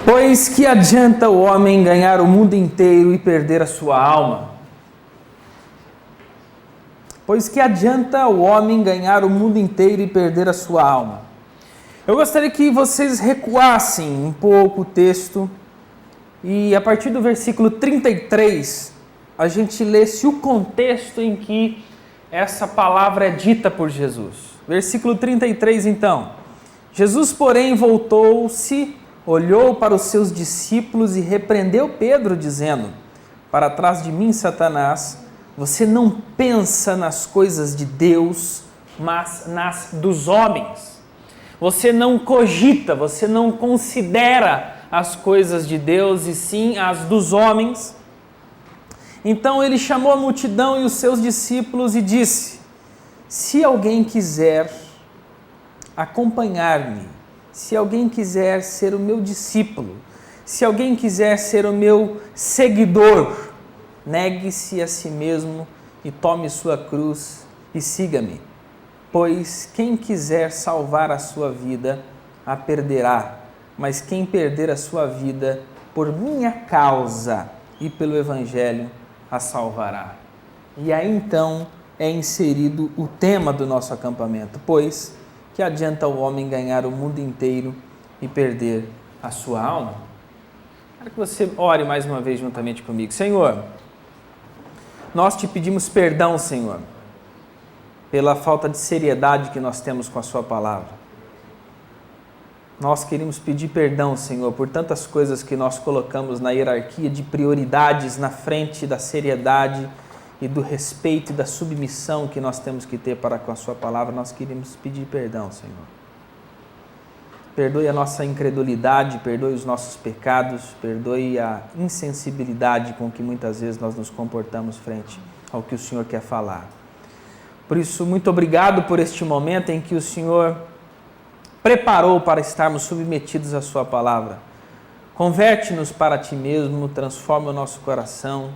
Pois que adianta o homem ganhar o mundo inteiro e perder a sua alma? Pois que adianta o homem ganhar o mundo inteiro e perder a sua alma? Eu gostaria que vocês recuassem um pouco o texto e a partir do versículo 33 a gente lesse o contexto em que essa palavra é dita por Jesus. Versículo 33 então. Jesus, porém, voltou-se, olhou para os seus discípulos e repreendeu Pedro, dizendo: para trás de mim, Satanás, você não pensa nas coisas de Deus, mas nas dos homens. Você não cogita, você não considera as coisas de Deus, e sim as dos homens. Então ele chamou a multidão e os seus discípulos e disse: se alguém quiser acompanhar-me, se alguém quiser ser o meu discípulo, se alguém quiser ser o meu seguidor, negue-se a si mesmo e tome sua cruz e siga-me. Pois quem quiser salvar a sua vida, a perderá. Mas quem perder a sua vida por minha causa e pelo Evangelho, a salvará. E aí então é inserido o tema do nosso acampamento. Pois que adianta o homem ganhar o mundo inteiro e perder a sua alma? Quero que você ore mais uma vez juntamente comigo. Senhor, nós te pedimos perdão, Senhor, pela falta de seriedade que nós temos com a sua palavra. Nós queremos pedir perdão, Senhor, por tantas coisas que nós colocamos na hierarquia de prioridades na frente da seriedade e do respeito e da submissão que nós temos que ter para com a sua palavra. Nós queremos pedir perdão, Senhor. Perdoe a nossa incredulidade, perdoe os nossos pecados, perdoe a insensibilidade com que muitas vezes nós nos comportamos frente ao que o Senhor quer falar. Por isso, muito obrigado por este momento em que o Senhor preparou para estarmos submetidos à sua palavra. Converte-nos para ti mesmo, transforma o nosso coração,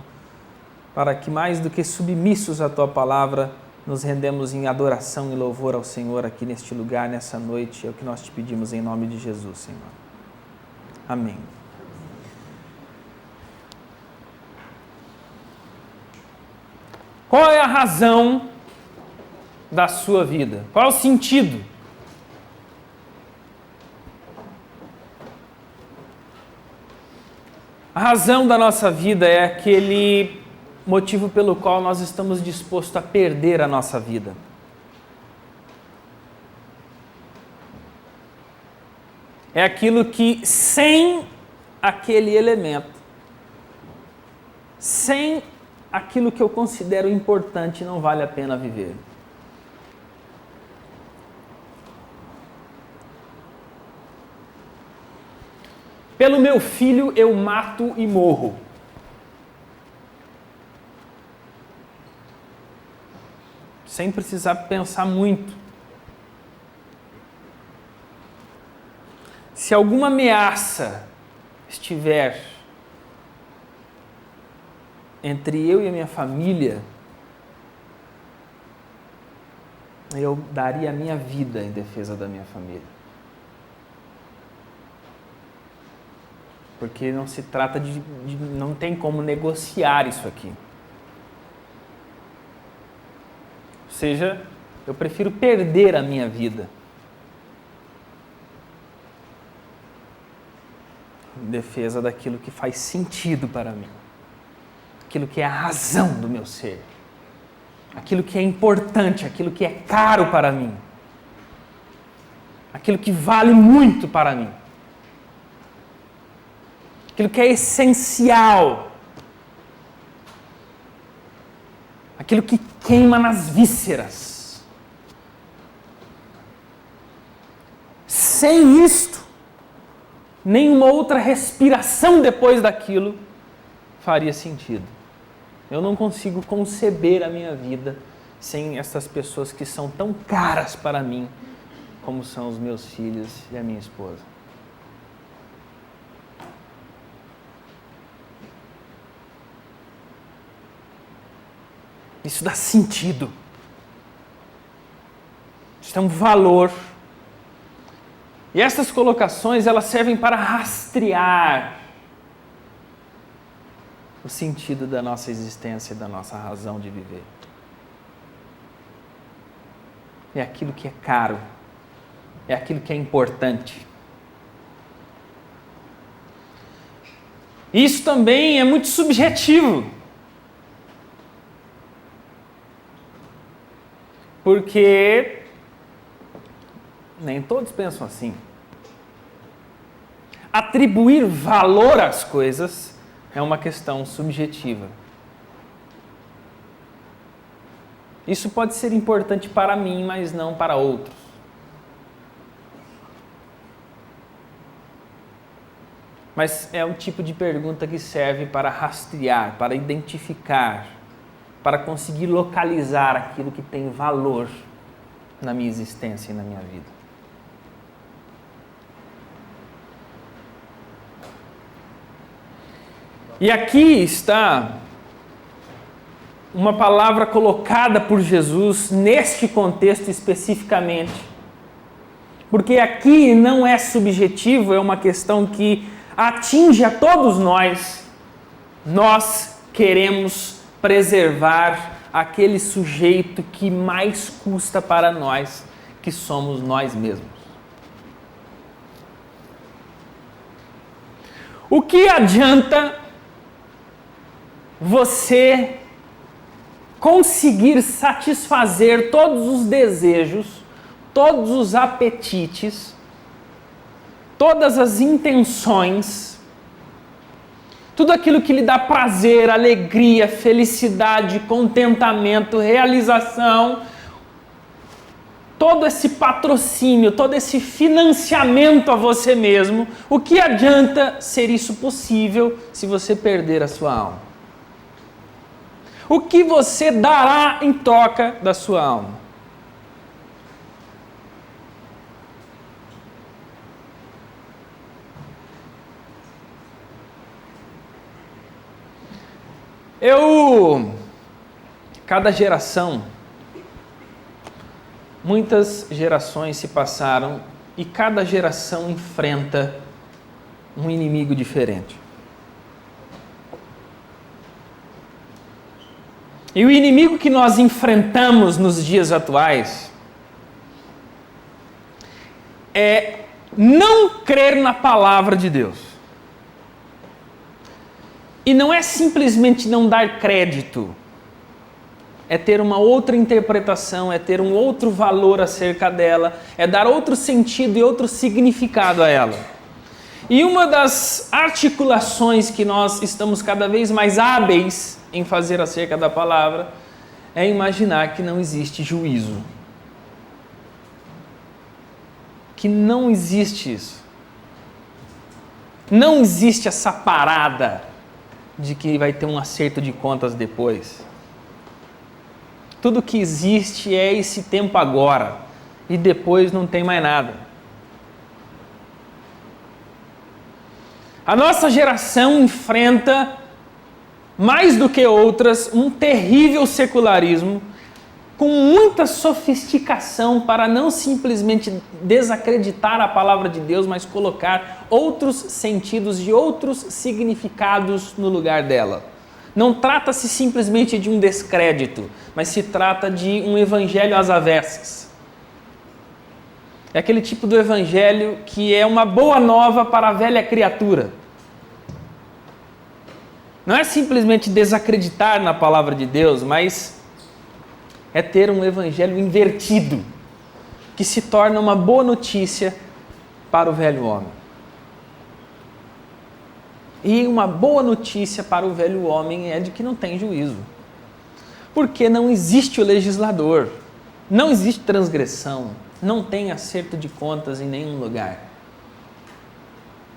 para que mais do que submissos à tua palavra, nos rendemos em adoração e louvor ao Senhor aqui neste lugar, nessa noite. É o que nós te pedimos em nome de Jesus, Senhor. Amém. Qual é a razão da sua vida? Qual é o sentido? A razão da nossa vida é aquele motivo pelo qual nós estamos dispostos a perder a nossa vida. É aquilo que, sem aquele elemento, sem aquilo que eu considero importante, não vale a pena viver. Pelo meu filho eu mato e morro. Sem precisar pensar muito. Se alguma ameaça estiver entre eu e a minha família, eu daria a minha vida em defesa da minha família. Porque não se trata não tem como negociar isso aqui. Ou seja, eu prefiro perder a minha vida em defesa daquilo que faz sentido para mim, aquilo que é a razão do meu ser, aquilo que é importante, aquilo que é caro para mim, aquilo que vale muito para mim, aquilo que é essencial, aquilo que queima nas vísceras. Sem isto, nenhuma outra respiração depois daquilo faria sentido. Eu não consigo conceber a minha vida sem essas pessoas que são tão caras para mim, como são os meus filhos e a minha esposa. Isso dá sentido. Isso tem um valor. E essas colocações, elas servem para rastrear o sentido da nossa existência e da nossa razão de viver. É aquilo que é caro, é aquilo que é importante. Isso também é muito subjetivo, porque nem todos pensam assim. Atribuir valor às coisas é uma questão subjetiva. Isso pode ser importante para mim, mas não para outros. Mas é um tipo de pergunta que serve para rastrear, para identificar, para conseguir localizar aquilo que tem valor na minha existência e na minha vida. E aqui está uma palavra colocada por Jesus neste contexto especificamente. Porque aqui não é subjetivo, é uma questão que atinge a todos nós. Nós queremos preservar aquele sujeito que mais custa para nós, que somos nós mesmos. O que adianta você conseguir satisfazer todos os desejos, todos os apetites, todas as intenções, tudo aquilo que lhe dá prazer, alegria, felicidade, contentamento, realização, todo esse patrocínio, todo esse financiamento a você mesmo, o que adianta ser isso possível se você perder a sua alma? O que você dará em troca da sua alma? Cada geração, muitas gerações se passaram e cada geração enfrenta um inimigo diferente. E o inimigo que nós enfrentamos nos dias atuais é não crer na palavra de Deus. E não é simplesmente não dar crédito, é ter uma outra interpretação, é ter um outro valor acerca dela, é dar outro sentido e outro significado a ela. E uma das articulações que nós estamos cada vez mais hábeis em fazer acerca da palavra é imaginar que não existe juízo. Que não existe isso. Não existe essa parada de que vai ter um acerto de contas depois. Tudo que existe é esse tempo agora e depois não tem mais nada. A nossa geração enfrenta, mais do que outras, um terrível secularismo com muita sofisticação para não simplesmente desacreditar a palavra de Deus, mas colocar outros sentidos e outros significados no lugar dela. Não trata-se simplesmente de um descrédito, mas se trata de um evangelho às avessas. É aquele tipo do evangelho que é uma boa nova para a velha criatura. Não é simplesmente desacreditar na palavra de Deus, mas é ter um evangelho invertido, que se torna uma boa notícia para o velho homem. E uma boa notícia para o velho homem é de que não tem juízo. Porque não existe o legislador, não existe transgressão, não tem acerto de contas em nenhum lugar.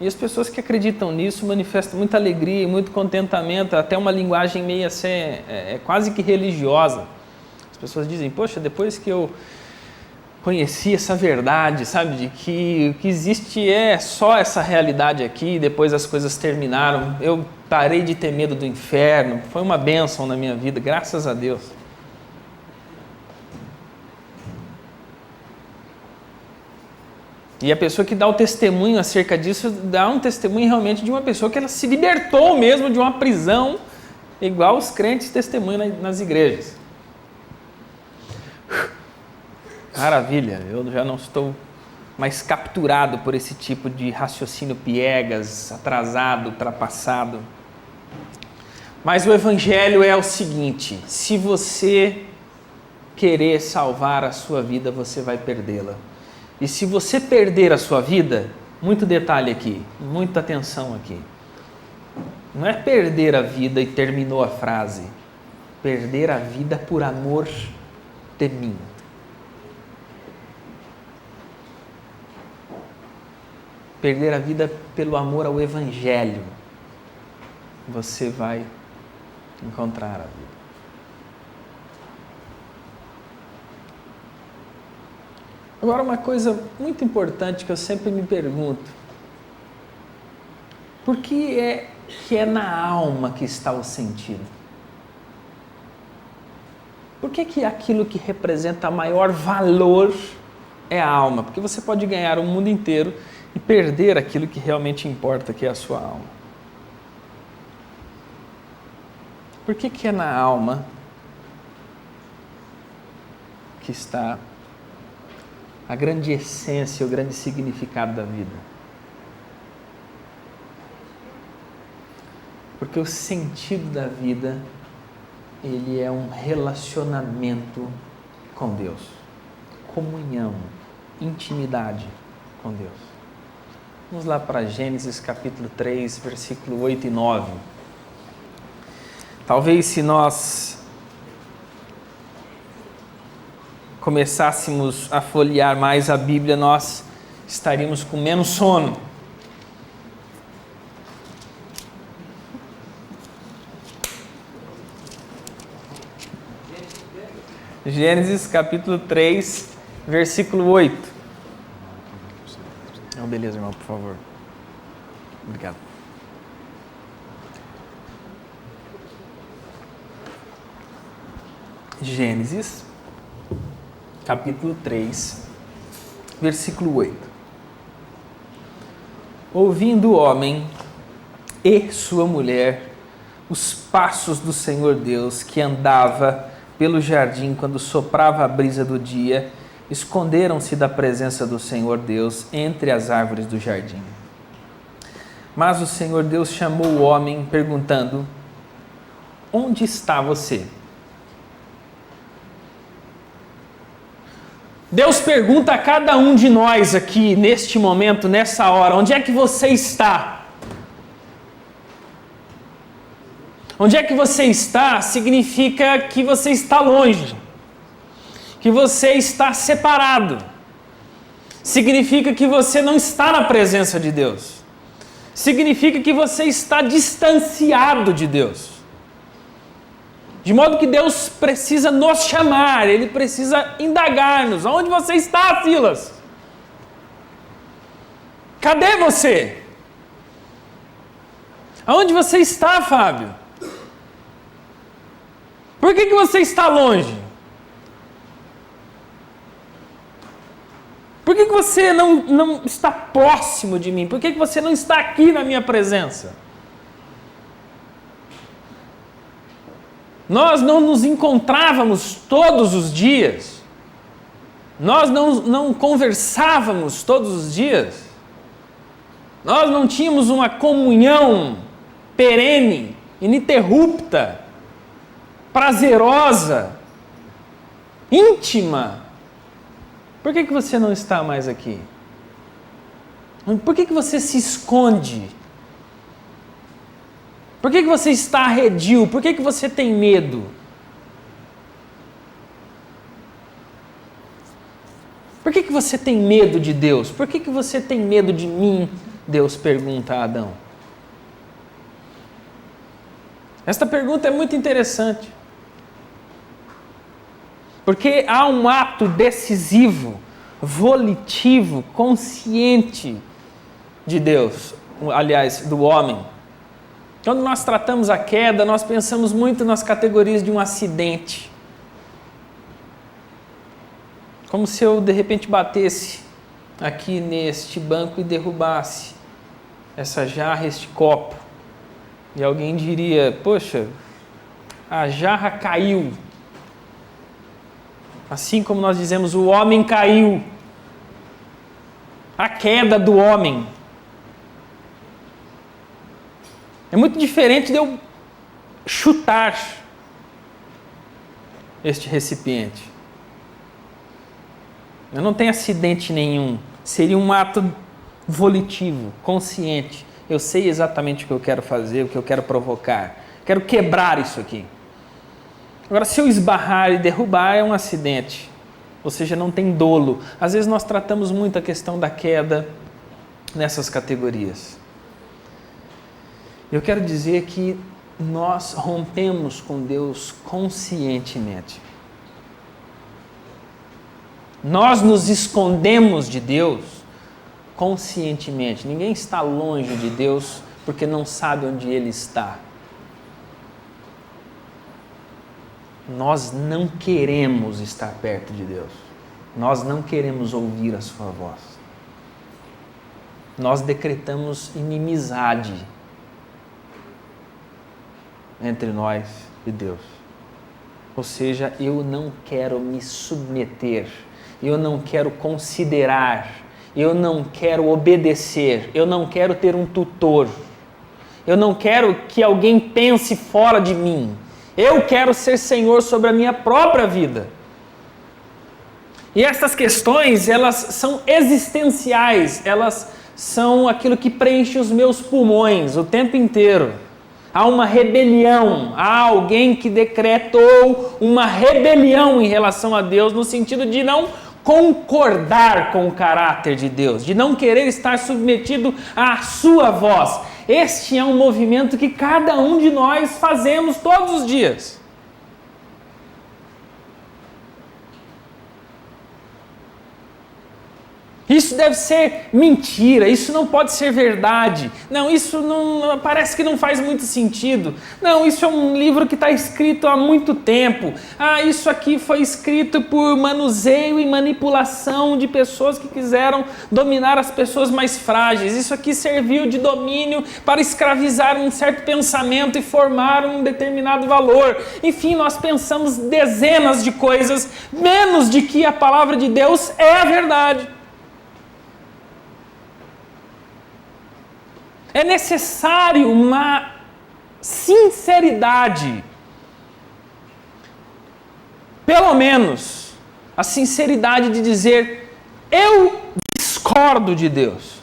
E as pessoas que acreditam nisso manifestam muita alegria e muito contentamento, até uma linguagem meio assim, quase que religiosa. As pessoas dizem, poxa, depois que eu conheci essa verdade, sabe, de que o que existe é só essa realidade aqui, depois as coisas terminaram, eu parei de ter medo do inferno, foi uma bênção na minha vida, graças a Deus. E a pessoa que dá o testemunho acerca disso, dá um testemunho realmente de uma pessoa que ela se libertou mesmo de uma prisão, igual os crentes testemunham nas igrejas. Maravilha, eu já não estou mais capturado por esse tipo de raciocínio piegas, atrasado, ultrapassado. Mas o evangelho é o seguinte: se você querer salvar a sua vida, você vai perdê-la. E se você perder a sua vida, muito detalhe aqui, muita atenção aqui. Não é perder a vida e terminou a frase. Perder a vida por amor de mim. Perder a vida pelo amor ao evangelho. Você vai encontrar a vida. Agora, uma coisa muito importante que eu sempre me pergunto: por que é na alma que está o sentido? Por que aquilo que representa maior valor é a alma? Porque você pode ganhar o mundo inteiro e perder aquilo que realmente importa, que é a sua alma. Por que é na alma que está a grande essência, o grande significado da vida? Porque o sentido da vida, ele é um relacionamento com Deus, comunhão, intimidade com Deus. Vamos lá para Gênesis capítulo 3, versículo 8 e 9. Talvez se nós começássemos a folhear mais a Bíblia, nós estaríamos com menos sono. Gênesis capítulo 3, versículo 8. Não, beleza, irmão, por favor. Obrigado. Gênesis capítulo 3, versículo 8. Ouvindo o homem e sua mulher os passos do Senhor Deus, que andava pelo jardim quando soprava a brisa do dia, esconderam-se da presença do Senhor Deus entre as árvores do jardim. Mas o Senhor Deus chamou o homem, perguntando: onde está você? Deus pergunta a cada um de nós aqui, neste momento, nessa hora: onde é que você está? Onde é que você está significa que você está longe, que você está separado. Significa que você não está na presença de Deus. Significa que você está distanciado de Deus. De modo que Deus precisa nos chamar, Ele precisa indagar-nos. Onde você está, Silas? Cadê você? Aonde você está, Fábio? Por que você está longe? Por que você não está próximo de mim? Por que você não está aqui na minha presença? Nós não nos encontrávamos todos os dias. Nós não conversávamos todos os dias. Nós não tínhamos uma comunhão perene, ininterrupta, prazerosa, íntima. Por que você não está mais aqui? Por que você se esconde? Por que você está arredio? Por que você tem medo? Por que você tem medo de Deus? Por que você tem medo de mim? Deus pergunta a Adão. Esta pergunta é muito interessante. Porque há um ato decisivo, volitivo, consciente de Deus, aliás, do homem. Quando nós tratamos a queda, nós pensamos muito nas categorias de um acidente. Como se eu, de repente, batesse aqui neste banco e derrubasse essa jarra, este copo, e alguém diria: poxa, a jarra caiu. Assim como nós dizemos, o homem caiu. A queda do homem. É muito diferente de eu chutar este recipiente. Eu não tenho acidente nenhum. Seria um ato volitivo, consciente. Eu sei exatamente o que eu quero fazer, o que eu quero provocar. Quero quebrar isso aqui. Agora, se eu esbarrar e derrubar, é um acidente. Ou seja, não tem dolo. Às vezes nós tratamos muito a questão da queda nessas categorias. Eu quero dizer que nós rompemos com Deus conscientemente. Nós nos escondemos de Deus conscientemente. Ninguém está longe de Deus porque não sabe onde Ele está. Nós não queremos estar perto de Deus. Nós não queremos ouvir a sua voz. Nós decretamos inimizade entre nós e Deus. Ou seja, eu não quero me submeter, eu não quero considerar, eu não quero obedecer, eu não quero ter um tutor, eu não quero que alguém pense fora de mim. Eu quero ser Senhor sobre a minha própria vida. E essas questões, elas são existenciais, elas são aquilo que preenche os meus pulmões o tempo inteiro. Há uma rebelião, há alguém que decretou uma rebelião em relação a Deus, no sentido de não concordar com o caráter de Deus, de não querer estar submetido à sua voz. Este é um movimento que cada um de nós fazemos todos os dias. Isso deve ser mentira, isso não pode ser verdade. Não, isso não parece que não faz muito sentido. Não, isso é um livro que está escrito há muito tempo. Isso aqui foi escrito por manuseio e manipulação de pessoas que quiseram dominar as pessoas mais frágeis. Isso aqui serviu de domínio para escravizar um certo pensamento e formar um determinado valor. Enfim, nós pensamos dezenas de coisas, menos de que a palavra de Deus é a verdade. É necessário uma sinceridade, pelo menos a sinceridade de dizer: eu discordo de Deus.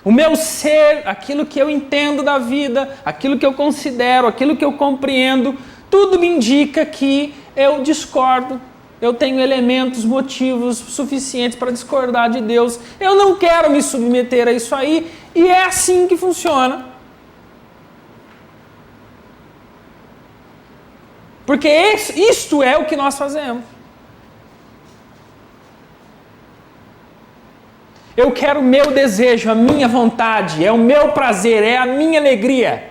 O meu ser, aquilo que eu entendo da vida, aquilo que eu considero, aquilo que eu compreendo, tudo me indica que eu discordo. Eu tenho elementos, motivos suficientes para discordar de Deus. Eu não quero me submeter a isso aí, e é assim que funciona. Porque isto é o que nós fazemos. Eu quero o meu desejo, a minha vontade, é o meu prazer, é a minha alegria,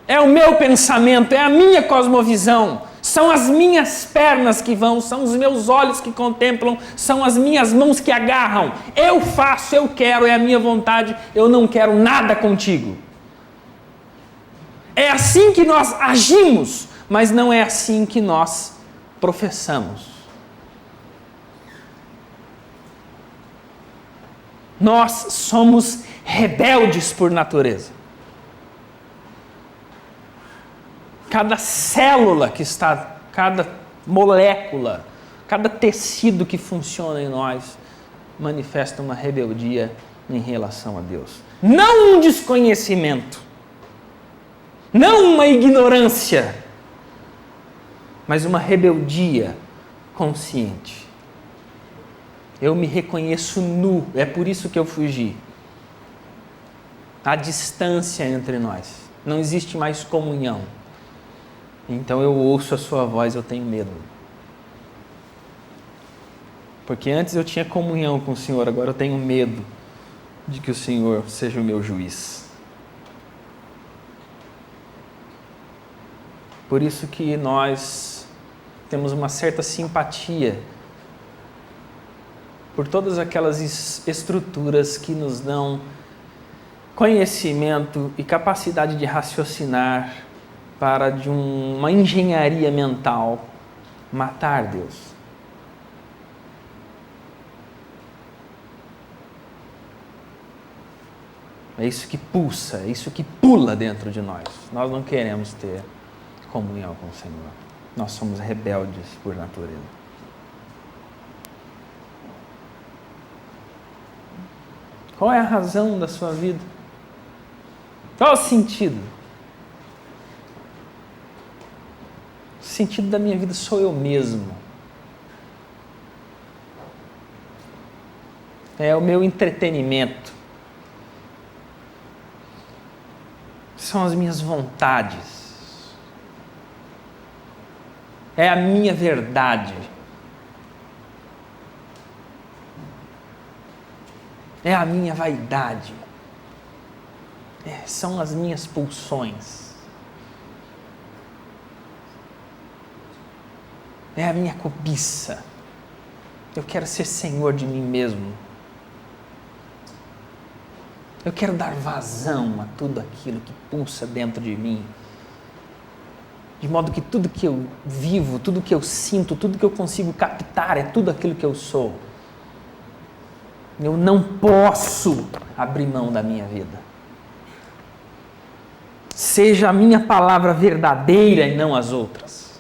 é o meu pensamento, é a minha cosmovisão. São as minhas pernas que vão, são os meus olhos que contemplam, são as minhas mãos que agarram. Eu faço, eu quero, é a minha vontade, eu não quero nada contigo. É assim que nós agimos, mas não é assim que nós professamos. Nós somos rebeldes por natureza. Cada célula que está, cada molécula, cada tecido que funciona em nós manifesta uma rebeldia em relação a Deus. Não um desconhecimento, não uma ignorância, mas uma rebeldia consciente. Eu me reconheço nu, é por isso que eu fugi. Há distância entre nós, não existe mais comunhão. Então eu ouço a sua voz, eu tenho medo. Porque antes eu tinha comunhão com o Senhor, agora eu tenho medo de que o Senhor seja o meu juiz. Por isso que nós temos uma certa simpatia por todas aquelas estruturas que nos dão conhecimento e capacidade de raciocinar para, de uma engenharia mental, matar Deus. É isso que pulsa, é isso que pula dentro de nós. Nós não queremos ter comunhão com o Senhor. Nós somos rebeldes por natureza. Qual é a razão da sua vida? Qual é o sentido? O sentido da minha vida sou eu mesmo. É o meu entretenimento. São as minhas vontades. É a minha verdade. É a minha vaidade. São as minhas pulsões. É a minha cobiça. Eu quero ser senhor de mim mesmo. Eu quero dar vazão a tudo aquilo que pulsa dentro de mim. De modo que tudo que eu vivo, tudo que eu sinto, tudo que eu consigo captar é tudo aquilo que eu sou. Eu não posso abrir mão da minha vida. Seja a minha palavra verdadeira e não as outras.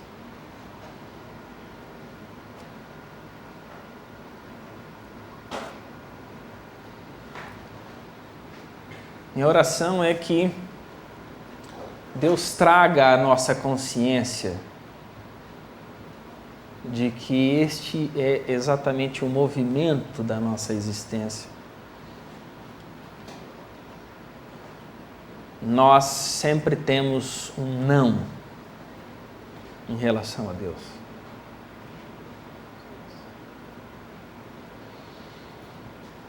Minha oração é que Deus traga à nossa consciência de que este é exatamente o movimento da nossa existência. Nós sempre temos um não em relação a Deus.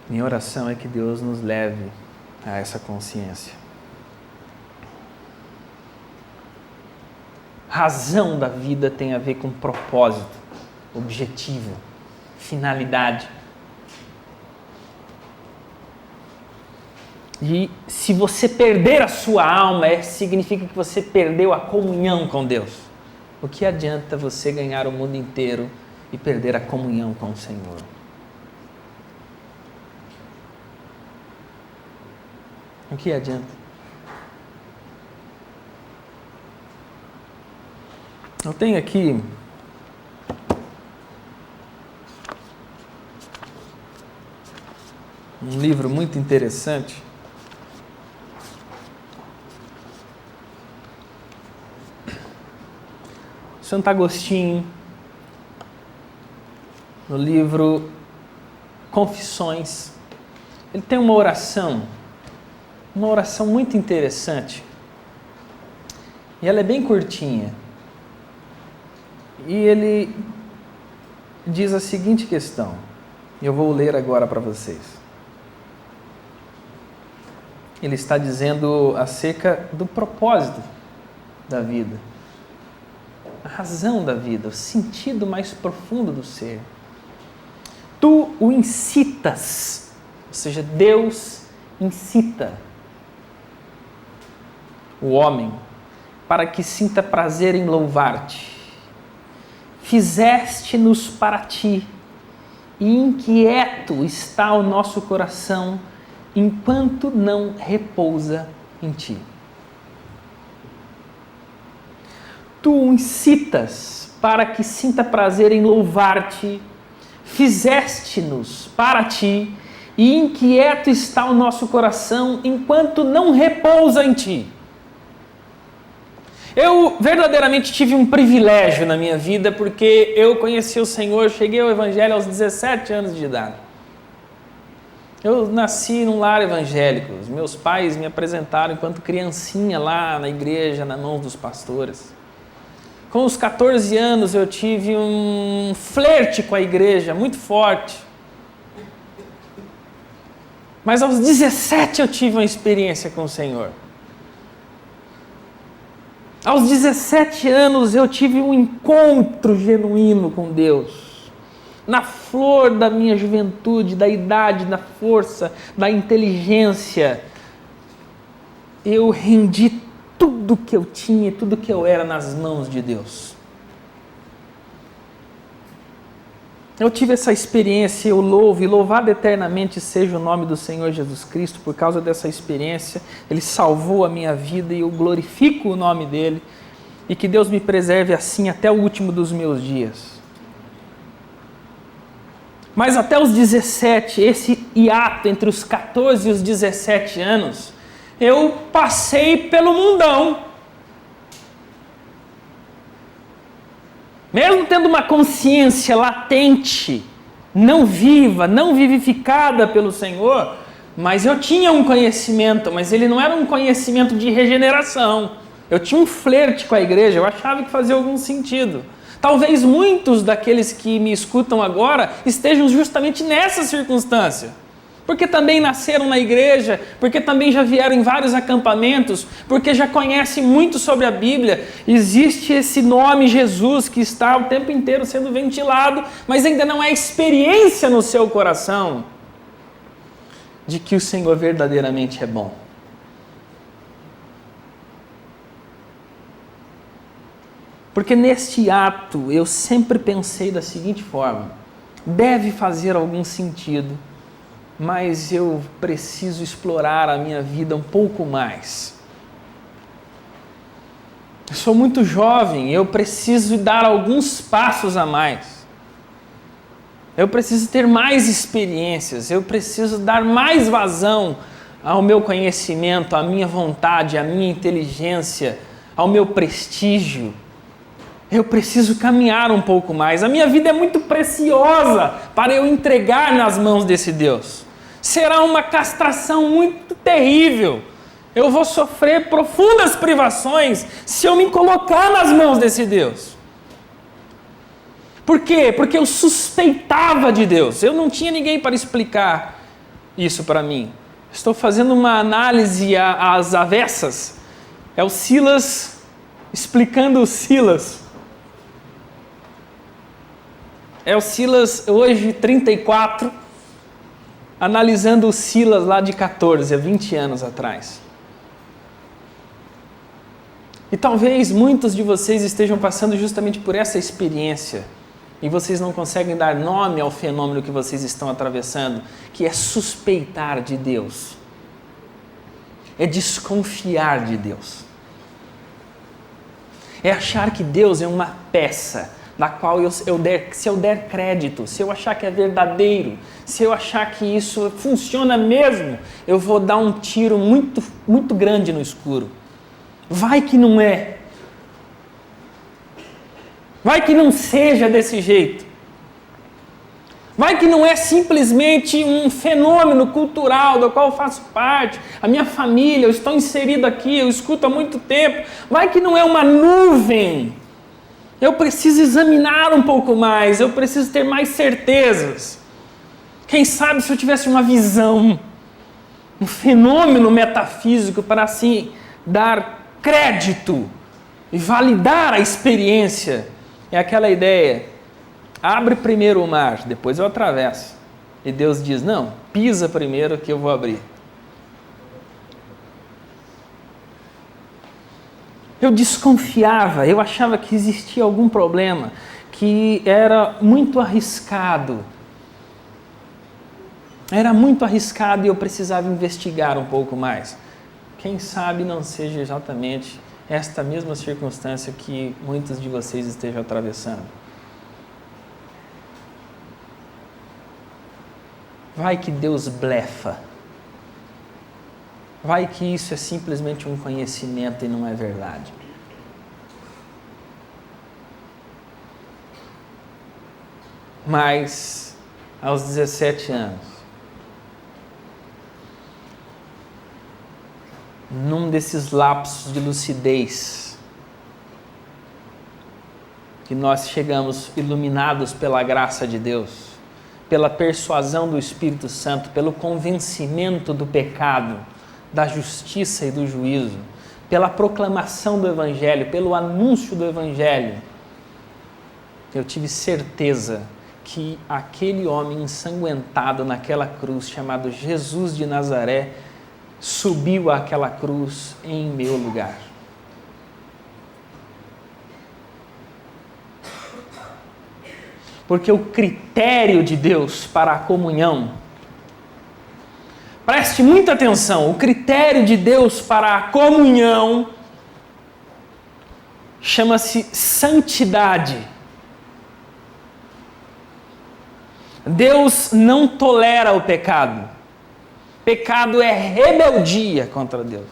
Minha oração é que Deus nos leve a essa consciência. Razão da vida tem a ver com propósito, objetivo, finalidade. E se você perder a sua alma, significa que você perdeu a comunhão com Deus. O que adianta você ganhar o mundo inteiro e perder a comunhão com o Senhor? O que adianta? Eu tenho aqui um livro muito interessante. Santo Agostinho, no livro Confissões, ele tem uma oração muito interessante. E ela é bem curtinha. E ele diz a seguinte questão, e eu vou ler agora para vocês. Ele está dizendo acerca do propósito da vida, a razão da vida, o sentido mais profundo do ser. Tu o incitas, ou seja, Deus incita o homem para que sinta prazer em louvar-te. Fizeste-nos para ti, e inquieto está o nosso coração, enquanto não repousa em ti. Tu o incitas para que sinta prazer em louvar-te, fizeste-nos para ti, e inquieto está o nosso coração, enquanto não repousa em ti. Eu verdadeiramente tive um privilégio na minha vida, porque eu conheci o Senhor, cheguei ao Evangelho aos 17 anos de idade. Eu nasci num lar evangélico, os meus pais me apresentaram enquanto criancinha lá na igreja, na mão dos pastores. Com os 14 anos eu tive um flerte com a igreja muito forte. Mas aos 17 eu tive uma experiência com o Senhor. Aos 17 anos eu tive um encontro genuíno com Deus. Na flor da minha juventude, da idade, da força, da inteligência, eu rendi tudo que eu tinha, tudo que eu era nas mãos de Deus. Eu tive essa experiência, eu louvo, e louvado eternamente seja o nome do Senhor Jesus Cristo, por causa dessa experiência. Ele salvou a minha vida e eu glorifico o nome dele, e que Deus me preserve assim até o último dos meus dias. Mas até os 17, esse hiato entre os 14 e os 17 anos, eu passei pelo mundão. Mesmo tendo uma consciência latente, não viva, não vivificada pelo Senhor, mas eu tinha um conhecimento, mas ele não era um conhecimento de regeneração. Eu tinha um flerte com a igreja, eu achava que fazia algum sentido. Talvez muitos daqueles que me escutam agora estejam justamente nessa circunstância. Porque também nasceram na igreja, porque também já vieram em vários acampamentos, porque já conhecem muito sobre a Bíblia. Existe esse nome Jesus que está o tempo inteiro sendo ventilado, mas ainda não é experiência no seu coração de que o Senhor verdadeiramente é bom. Porque neste ato eu sempre pensei da seguinte forma: deve fazer algum sentido, mas eu preciso explorar a minha vida um pouco mais. Eu sou muito jovem, eu preciso dar alguns passos a mais. Eu preciso ter mais experiências, eu preciso dar mais vazão ao meu conhecimento, à minha vontade, à minha inteligência, ao meu prestígio. Eu preciso caminhar um pouco mais. A minha vida é muito preciosa para eu entregar nas mãos desse Deus. Será uma castração muito terrível. Eu vou sofrer profundas privações se eu me colocar nas mãos desse Deus. Por quê? Porque eu suspeitava de Deus. Eu não tinha ninguém para explicar isso para mim. Estou fazendo uma análise às avessas. É o Silas explicando o Silas. É o Silas, hoje 34, analisando o Silas lá de 14, há 20 anos atrás. E talvez muitos de vocês estejam passando justamente por essa experiência e vocês não conseguem dar nome ao fenômeno que vocês estão atravessando, que é suspeitar de Deus. É desconfiar de Deus. É achar que Deus é uma peça da qual se eu der crédito, se eu achar que é verdadeiro, se eu achar que isso funciona mesmo, eu vou dar um tiro muito, muito grande no escuro. Vai que não é. Vai que não seja desse jeito. Vai que não é simplesmente um fenômeno cultural do qual eu faço parte, a minha família, eu estou inserido aqui, eu escuto há muito tempo. Vai que não é uma nuvem. Eu preciso examinar um pouco mais, eu preciso ter mais certezas. Quem sabe se eu tivesse uma visão, um fenômeno metafísico para assim dar crédito e validar a experiência. É aquela ideia, abre primeiro o mar, depois eu atravesso. E Deus diz, não, pisa primeiro que eu vou abrir. Eu desconfiava, eu achava que existia algum problema, que era muito arriscado. Era muito arriscado e eu precisava investigar um pouco mais. Quem sabe não seja exatamente esta mesma circunstância que muitos de vocês estejam atravessando. Vai que Deus blefa. Vai que isso é simplesmente um conhecimento e não é verdade. Mas, aos 17 anos, num desses lapsos de lucidez, que nós chegamos iluminados pela graça de Deus, pela persuasão do Espírito Santo, pelo convencimento do pecado, da justiça e do juízo, pela proclamação do Evangelho, pelo anúncio do Evangelho, eu tive certeza que aquele homem ensanguentado naquela cruz, chamado Jesus de Nazaré, subiu àquela cruz em meu lugar. Porque o critério de Deus para a comunhão, preste muita atenção, o critério de Deus para a comunhão chama-se santidade. Deus não tolera o pecado. Pecado é rebeldia contra Deus.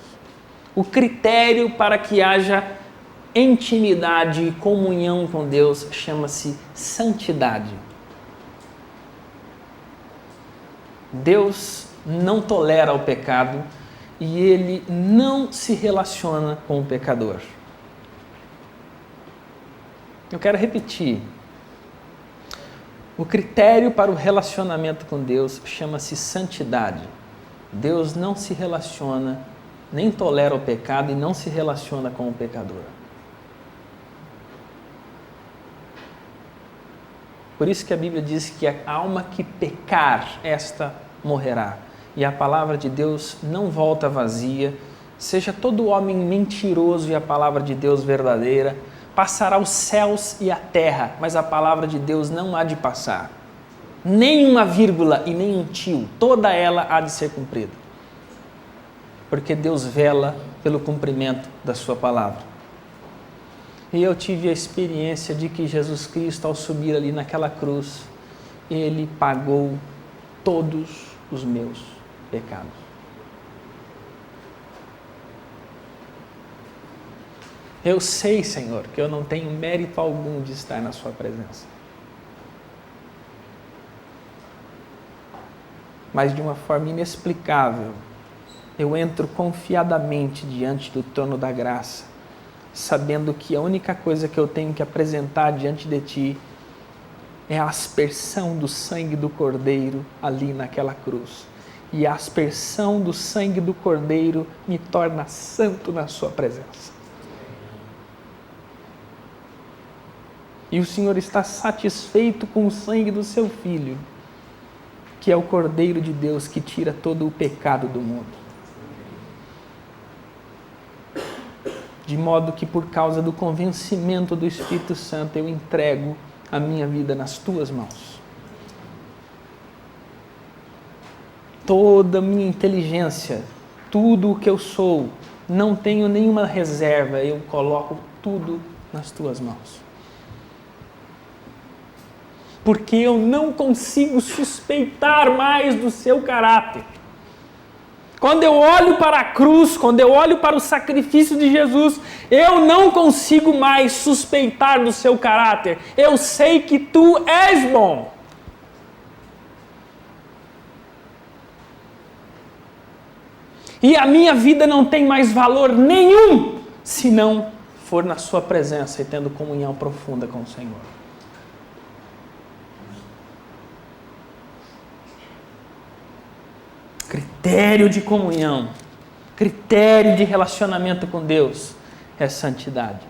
O critério para que haja intimidade e comunhão com Deus chama-se santidade. Deus não tolera o pecado e Ele não se relaciona com o pecador. Eu quero repetir. O critério para o relacionamento com Deus chama-se santidade. Deus não se relaciona, nem tolera o pecado e não se relaciona com o pecador. Por isso que a Bíblia diz que a alma que pecar, esta morrerá. E a palavra de Deus não volta vazia. Seja todo homem mentiroso e a palavra de Deus verdadeira. Passará os céus e a terra, mas a palavra de Deus não há de passar. Nem uma vírgula e nem um tio, toda ela há de ser cumprida. Porque Deus vela pelo cumprimento da sua palavra. E eu tive a experiência de que Jesus Cristo, ao subir ali naquela cruz, Ele pagou todos os meus pecados. Eu sei, Senhor, que eu não tenho mérito algum de estar na sua presença. Mas de uma forma inexplicável, eu entro confiadamente diante do trono da graça, sabendo que a única coisa que eu tenho que apresentar diante de Ti é a aspersão do sangue do Cordeiro ali naquela cruz. E a aspersão do sangue do Cordeiro me torna santo na sua presença. E o Senhor está satisfeito com o sangue do seu Filho, que é o Cordeiro de Deus que tira todo o pecado do mundo. De modo que, por causa do convencimento do Espírito Santo, eu entrego a minha vida nas tuas mãos. Toda a minha inteligência, tudo o que eu sou, não tenho nenhuma reserva, eu coloco tudo nas tuas mãos. Porque eu não consigo suspeitar mais do seu caráter. Quando eu olho para a cruz, quando eu olho para o sacrifício de Jesus, eu não consigo mais suspeitar do seu caráter. Eu sei que tu és bom. E a minha vida não tem mais valor nenhum se não for na sua presença e tendo comunhão profunda com o Senhor. Critério de comunhão, critério de relacionamento com Deus é santidade.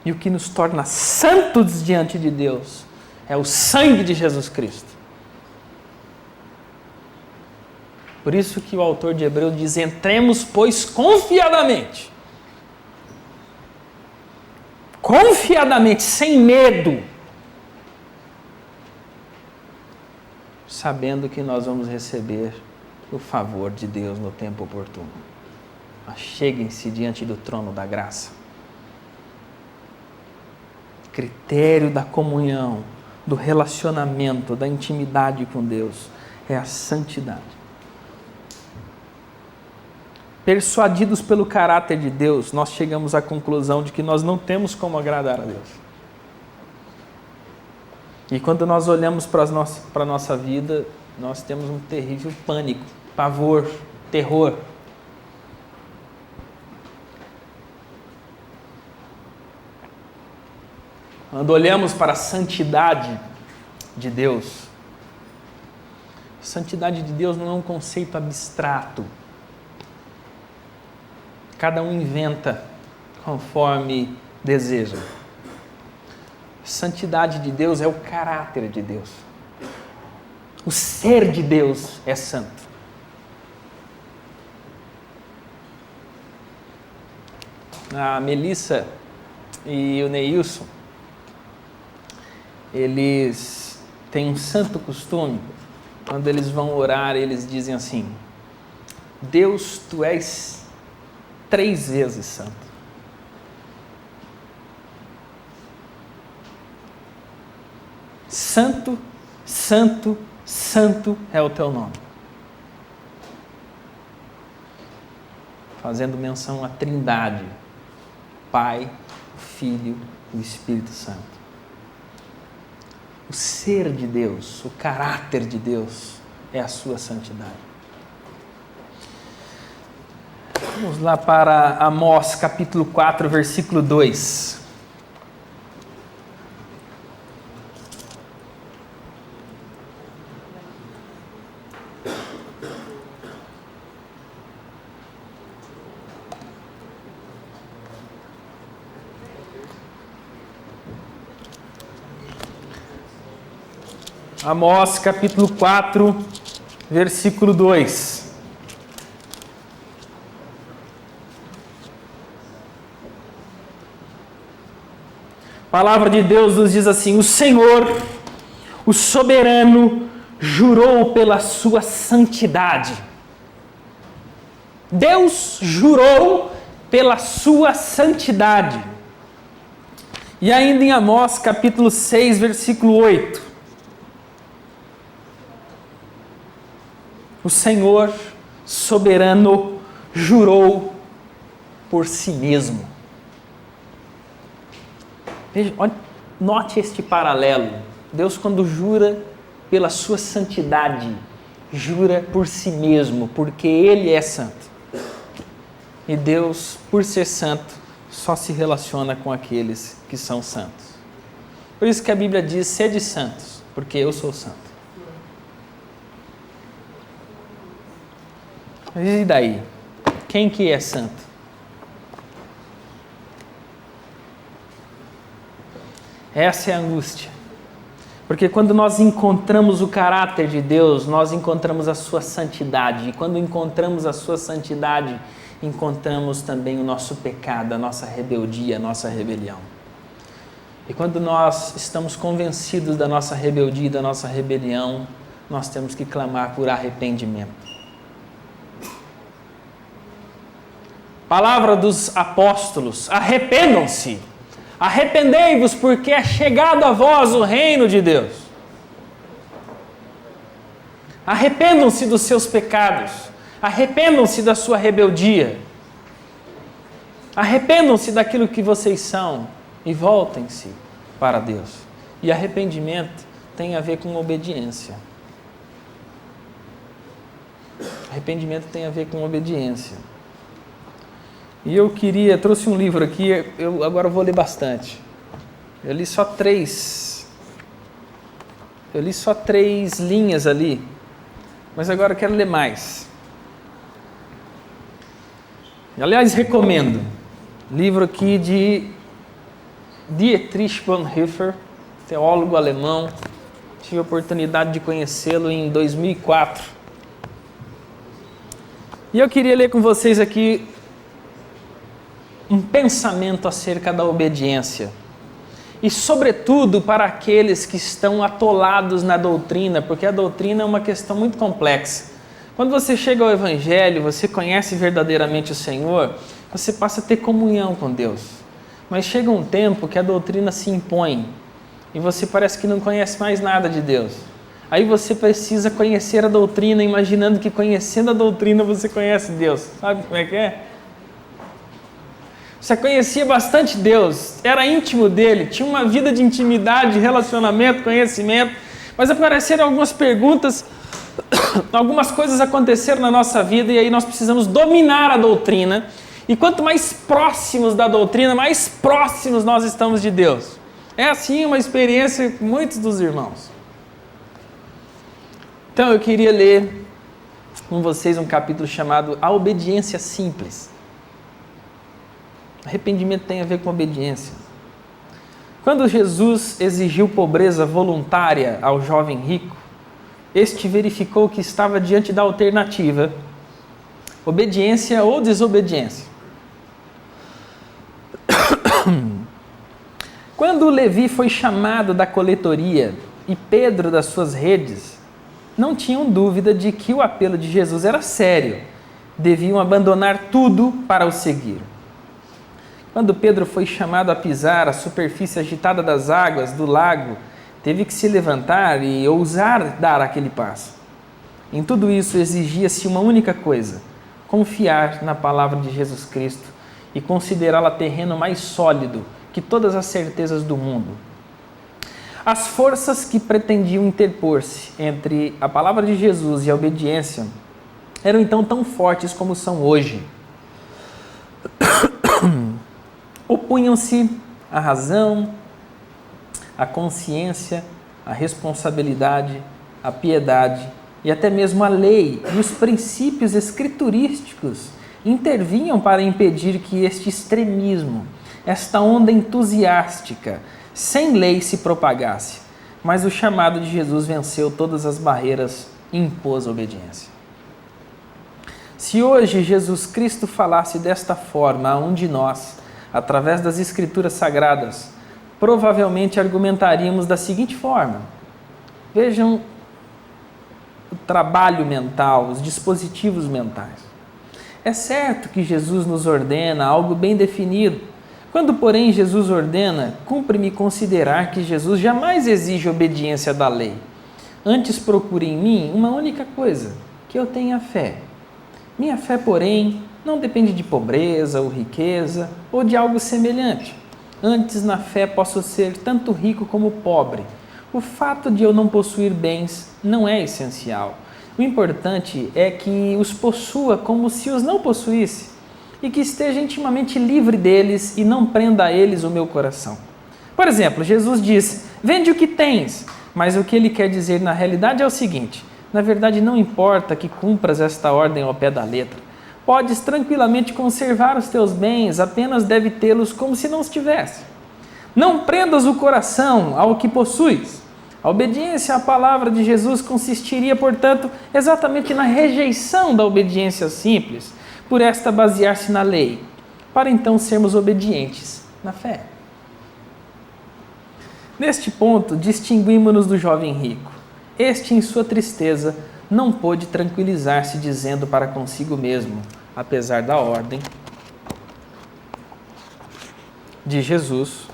E o que nos torna santos diante de Deus é o sangue de Jesus Cristo. Por isso que o autor de Hebreus diz: entremos, pois, confiadamente, sem medo, sabendo que nós vamos receber o favor de Deus no tempo oportuno. Acheguem-se diante do trono da graça. Critério da comunhão, do relacionamento, da intimidade com Deus é a santidade. Persuadidos pelo caráter de Deus, nós chegamos à conclusão de que nós não temos como agradar a Deus. E quando nós olhamos para a nossa vida, nós temos um terrível pânico, pavor, terror. Quando olhamos para a santidade de Deus, a santidade de Deus não é um conceito abstrato. Cada um inventa conforme deseja. Santidade de Deus é o caráter de Deus. O ser de Deus é santo. A Melissa e o Neilson, eles têm um santo costume, quando eles vão orar, eles dizem assim: Deus, tu és 3 vezes santo. Santo, santo, santo é o teu nome. Fazendo menção à Trindade, Pai, Filho e Espírito Santo. O ser de Deus, o caráter de Deus é a sua santidade. Vamos lá para Amós capítulo 4, versículo 2. Amós capítulo 4, versículo 2. A palavra de Deus nos diz assim: o Senhor, o soberano, jurou pela sua santidade. Deus jurou pela sua santidade. E ainda em Amós capítulo 6, versículo 8. O Senhor soberano jurou por si mesmo. Veja, note este paralelo. Deus, quando jura pela sua santidade, jura por si mesmo, porque Ele é santo. E Deus, por ser santo, só se relaciona com aqueles que são santos. Por isso que a Bíblia diz: sede santos, porque eu sou santo. Mas e daí? Quem que é santo? Essa é a angústia. Porque quando nós encontramos o caráter de Deus, nós encontramos a sua santidade. E quando encontramos a sua santidade, encontramos também o nosso pecado, a nossa rebeldia, a nossa rebelião. E quando nós estamos convencidos da nossa rebeldia e da nossa rebelião, nós temos que clamar por arrependimento. Palavra dos apóstolos: arrependam-se, arrependei-vos, porque é chegado a vós o reino de Deus. Arrependam-se dos seus pecados, arrependam-se da sua rebeldia, arrependam-se daquilo que vocês são e voltem-se para Deus. E arrependimento tem a ver com obediência. Arrependimento tem a ver com obediência. E eu trouxe um livro aqui, eu agora vou ler bastante. Eu li só três linhas ali, mas agora eu quero ler mais. Aliás, recomendo. Livro aqui de Dietrich Bonhoeffer, teólogo alemão. Tive a oportunidade de conhecê-lo em 2004. E eu queria ler com vocês aqui um pensamento acerca da obediência. E, sobretudo, para aqueles que estão atolados na doutrina, porque a doutrina é uma questão muito complexa. Quando você chega ao Evangelho, você conhece verdadeiramente o Senhor, você passa a ter comunhão com Deus. Mas chega um tempo que a doutrina se impõe e você parece que não conhece mais nada de Deus. Aí você precisa conhecer a doutrina, imaginando que conhecendo a doutrina você conhece Deus. Sabe como é que é? Você conhecia bastante Deus, era íntimo dele, tinha uma vida de intimidade, relacionamento, conhecimento, mas apareceram algumas perguntas, algumas coisas aconteceram na nossa vida e aí nós precisamos dominar a doutrina. E quanto mais próximos da doutrina, mais próximos nós estamos de Deus. É assim uma experiência com muitos dos irmãos. Então eu queria ler com vocês um capítulo chamado A Obediência Simples. Arrependimento tem a ver com obediência. Quando Jesus exigiu pobreza voluntária ao jovem rico, este verificou que estava diante da alternativa: obediência ou desobediência. Quando Levi foi chamado da coletoria e Pedro das suas redes, não tinham dúvida de que o apelo de Jesus era sério. Deviam abandonar tudo para o seguir. Quando Pedro foi chamado a pisar a superfície agitada das águas do lago, teve que se levantar e ousar dar aquele passo. Em tudo isso exigia-se uma única coisa: confiar na palavra de Jesus Cristo e considerá-la terreno mais sólido que todas as certezas do mundo. As forças que pretendiam interpor-se entre a palavra de Jesus e a obediência eram então tão fortes como são hoje. Opunham-se a razão, a consciência, a responsabilidade, a piedade e até mesmo a lei e os princípios escriturísticos intervinham para impedir que este extremismo, esta onda entusiástica, sem lei se propagasse. Mas o chamado de Jesus venceu todas as barreiras e impôs a obediência. Se hoje Jesus Cristo falasse desta forma a um de nós, através das Escrituras Sagradas, provavelmente argumentaríamos da seguinte forma: vejam o trabalho mental, os dispositivos mentais. É certo que Jesus nos ordena algo bem definido. Quando, porém, Jesus ordena, cumpre-me considerar que Jesus jamais exige obediência da lei. Antes procure em mim uma única coisa: que eu tenha fé. Minha fé, porém, não depende de pobreza ou riqueza ou de algo semelhante. Antes, na fé, posso ser tanto rico como pobre. O fato de eu não possuir bens não é essencial. O importante é que os possua como se os não possuísse e que esteja intimamente livre deles e não prenda a eles o meu coração. Por exemplo, Jesus diz: vende o que tens, mas o que ele quer dizer na realidade é o seguinte: na verdade, não importa que cumpras esta ordem ao pé da letra. Podes tranquilamente conservar os teus bens, apenas deve tê-los como se não os tivesse. Não prendas o coração ao que possuis. A obediência à palavra de Jesus consistiria, portanto, exatamente na rejeição da obediência simples, por esta basear-se na lei, para então sermos obedientes na fé. Neste ponto, distinguimos-nos do jovem rico. Este, em sua tristeza, não pôde tranquilizar-se, dizendo para consigo mesmo, apesar da ordem de Jesus: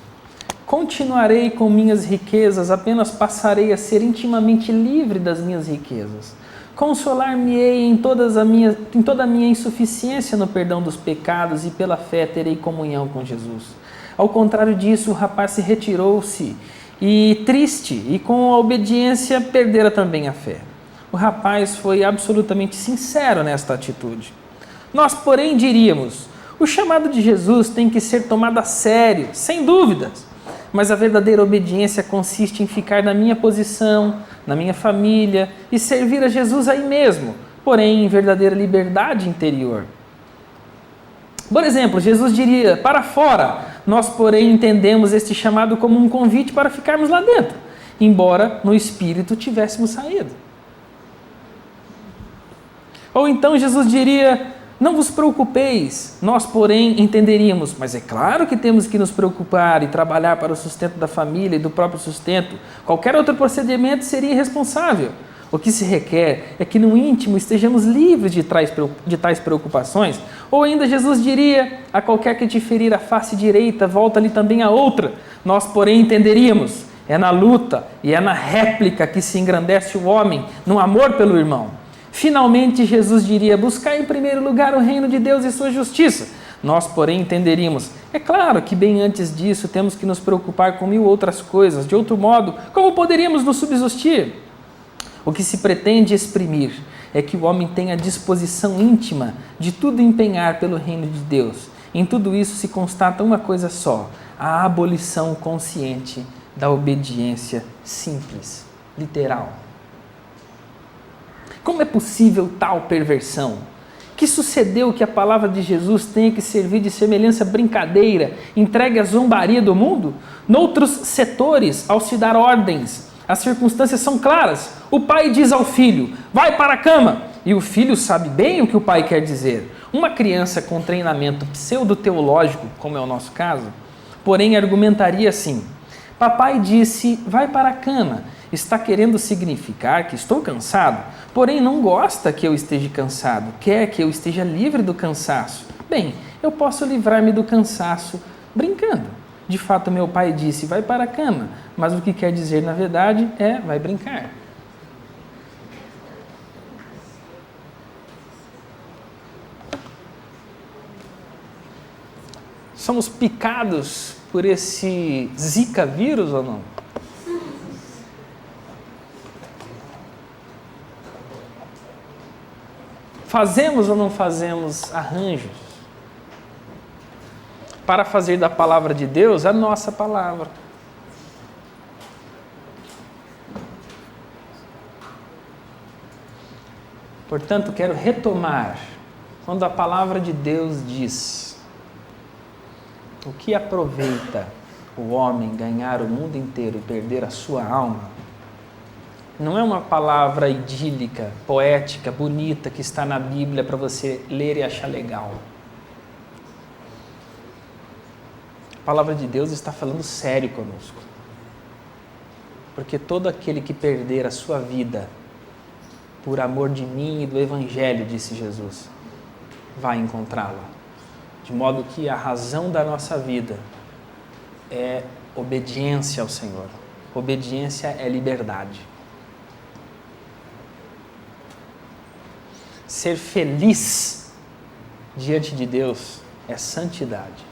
continuarei com minhas riquezas, apenas passarei a ser intimamente livre das minhas riquezas. Consolar-me-ei em toda a minha insuficiência no perdão dos pecados e pela fé terei comunhão com Jesus. Ao contrário disso, o rapaz se retirou-se e triste, e com a obediência perdera também a fé. O rapaz foi absolutamente sincero nesta atitude. Nós, porém, diríamos: o chamado de Jesus tem que ser tomado a sério, sem dúvidas. Mas a verdadeira obediência consiste em ficar na minha posição, na minha família e servir a Jesus aí mesmo, porém em verdadeira liberdade interior. Por exemplo, Jesus diria: para fora. Nós, porém, entendemos este chamado como um convite para ficarmos lá dentro, embora no espírito tivéssemos saído. Ou então Jesus diria: não vos preocupeis. Nós, porém, entenderíamos: mas é claro que temos que nos preocupar e trabalhar para o sustento da família e do próprio sustento. Qualquer outro procedimento seria irresponsável. O que se requer é que no íntimo estejamos livres de tais preocupações. Ou ainda Jesus diria: a qualquer que te ferir a face direita, volta-lhe também a outra. Nós, porém, entenderíamos: é na luta e é na réplica que se engrandece o homem, no amor pelo irmão. Finalmente, Jesus diria: buscai em primeiro lugar o reino de Deus e sua justiça. Nós, porém, entenderíamos: é claro que bem antes disso temos que nos preocupar com 1000 outras coisas. De outro modo, como poderíamos nos subsistir? O que se pretende exprimir é que o homem tenha disposição íntima de tudo empenhar pelo reino de Deus. Em tudo isso se constata uma coisa só: a abolição consciente da obediência simples, literal. Como é possível tal perversão? que sucedeu que a palavra de Jesus tenha que servir de semelhança brincadeira, entregue à zombaria do mundo? Noutros setores, ao se dar ordens, as circunstâncias são claras. O pai diz ao filho, vai para a cama, e o filho sabe bem o que o pai quer dizer. Uma criança com treinamento pseudo-teológico, como é o nosso caso, porém argumentaria assim, papai disse, vai para a cama, está querendo significar que estou cansado, porém não gosta que eu esteja cansado, quer que eu esteja livre do cansaço. Bem, eu posso livrar-me do cansaço brincando. De fato, meu pai disse, vai para a cama, mas o que quer dizer, na verdade, é, vai brincar. Somos picados por esse Zika vírus ou não? Fazemos ou não fazemos arranjos para fazer da palavra de Deus a nossa palavra? Portanto, quero retomar quando a palavra de Deus diz: o que aproveita o homem ganhar o mundo inteiro e perder a sua alma? Não é uma palavra idílica, poética, bonita que está na Bíblia para você ler e achar legal. A palavra de Deus está falando sério conosco. Porque todo aquele que perder a sua vida por amor de mim e do Evangelho, disse Jesus, vai encontrá-la. De modo que a razão da nossa vida é obediência ao Senhor. Obediência é liberdade. Ser feliz diante de Deus é santidade.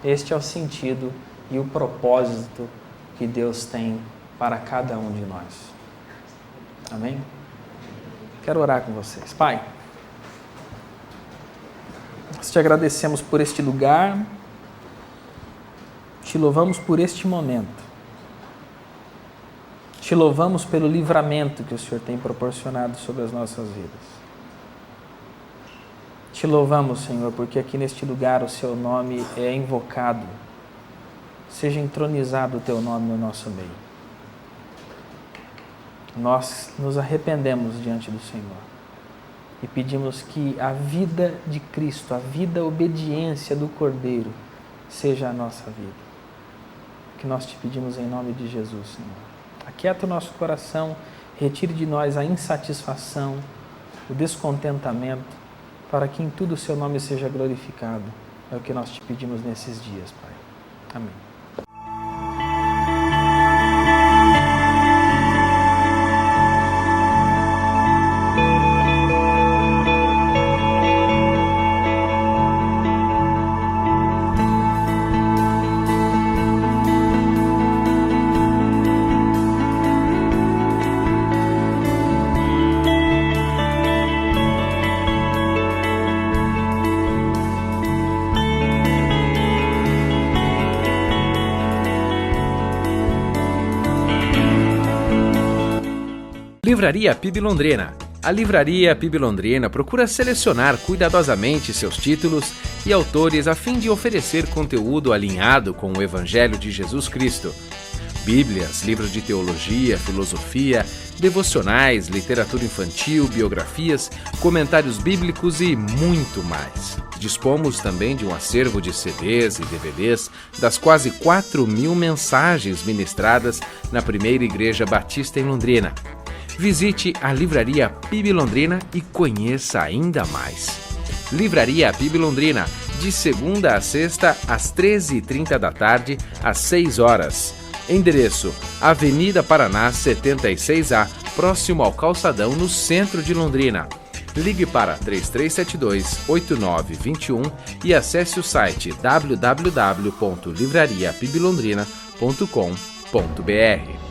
Este é o sentido e o propósito que Deus tem para cada um de nós. Amém? Quero orar com vocês. Pai, nós te agradecemos por este lugar, te louvamos por este momento, te louvamos pelo livramento que o Senhor tem proporcionado sobre as nossas vidas. Te louvamos, Senhor, porque aqui neste lugar o Seu nome é invocado. Seja entronizado o Teu nome no nosso meio. Nós nos arrependemos diante do Senhor e pedimos que a vida de Cristo, a vida, a obediência do Cordeiro seja a nossa vida. Que nós te pedimos em nome de Jesus, Senhor. Aquieta o nosso coração, retire de nós a insatisfação, o descontentamento, para que em tudo o Seu nome seja glorificado. É o que nós te pedimos nesses dias, Pai. Amém. Livraria PIB Londrina. A Livraria PIB Londrina procura selecionar cuidadosamente seus títulos e autores a fim de oferecer conteúdo alinhado com o Evangelho de Jesus Cristo. Bíblias, livros de teologia, filosofia, devocionais, literatura infantil, biografias, comentários bíblicos e muito mais. Dispomos também de um acervo de CDs e DVDs das quase 4.000 mensagens ministradas na primeira Igreja Batista em Londrina. Visite a Livraria PIB Londrina e conheça ainda mais. Livraria PIB Londrina, de segunda a sexta, às 13h30 da tarde, às 6 horas. Endereço: Avenida Paraná 76A, próximo ao Calçadão, no centro de Londrina. Ligue para 3372-8921 e acesse o site www.livrariapiblondrina.com.br.